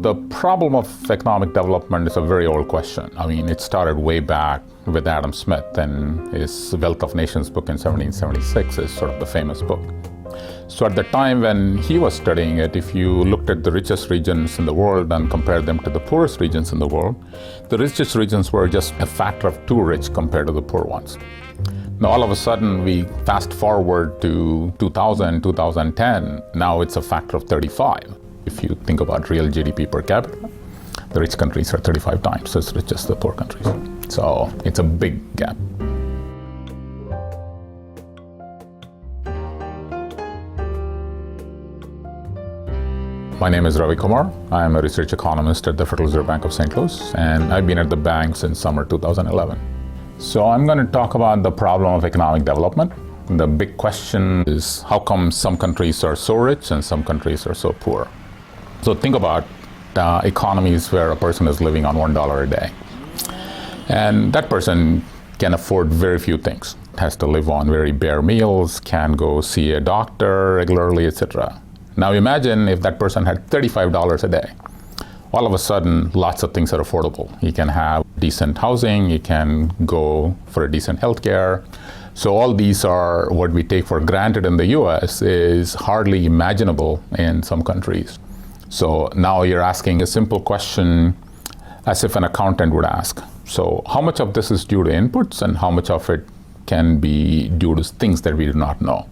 The problem of economic development is a very old question. I mean, it started way back with Adam Smith, and his Wealth of Nations book in 1776 is sort of the famous book. So at the time when he was studying it, if you looked at the richest regions in the world and compared them to the poorest regions in the world, the richest regions were just a factor of 2 rich compared to the poor ones. Now all of a sudden we fast forward to 2000, 2010, now it's a factor of 35. If you think about real GDP per capita, the rich countries are 35 times as rich as the poor countries. So it's a big gap. My name is Ravikumar. I am a research economist at the Federal Reserve Bank of St. Louis, and I've been at the bank since summer 2011. So I'm going to talk about the problem of economic development. The big question is, how come some countries are so rich and some countries are so poor? So think about economies where a person is living on $1 a day. And that person can afford very few things. Has to live on very bare meals, can go see a doctor regularly, etc. Now imagine if that person had $35 a day. All of a sudden, lots of things are affordable. You can have decent housing, you can go for a decent healthcare. So all these are what we take for granted in the US is hardly imaginable in some countries. So now you're asking a simple question as if an accountant would ask. So how much of this is due to inputs and how much of it can be due to things that we do not know?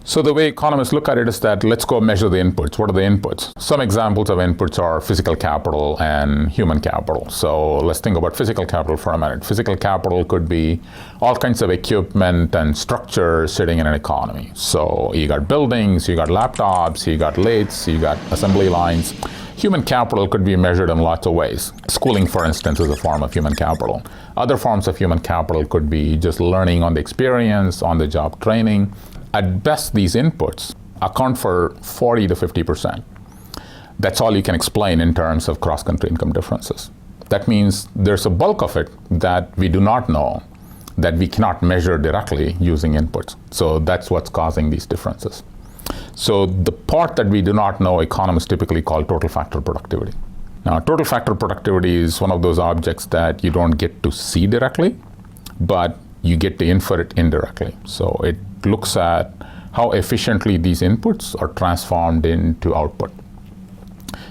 So the way economists look at it is that let's go measure the inputs. What are the inputs? Some examples of inputs are physical capital and human capital. So let's think about physical capital for a minute. Physical capital could be all kinds of equipment and structure sitting in an economy. So you got buildings, you got laptops, you got lathes, you got assembly lines. Human capital could be measured in lots of ways. Schooling, for instance, is a form of human capital. Other forms of human capital could be just learning on the experience, on the job training. At best, these inputs account for 40 to 50%. That's all you can explain in terms of cross-country income differences. That means there's a bulk of it that we do not know, that we cannot measure directly using inputs. So that's what's causing these differences. So the part that we do not know, economists typically call total factor productivity. Now, total factor productivity is one of those objects that you don't get to see directly, but you get to infer it indirectly. So it looks at how efficiently these inputs are transformed into output.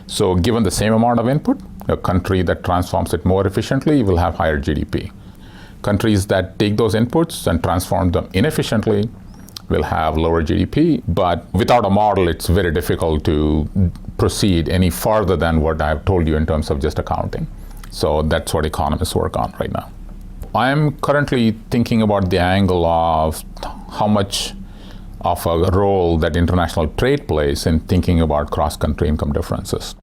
So given the same amount of input, a country that transforms it more efficiently will have higher GDP. Countries that take those inputs and transform them inefficiently will have lower GDP, but without a model, it's very difficult to proceed any farther than what I've told you in terms of just accounting. So that's what economists work on right now. I'm currently thinking about the angle of how much of a role that international trade plays in thinking about cross-country income differences.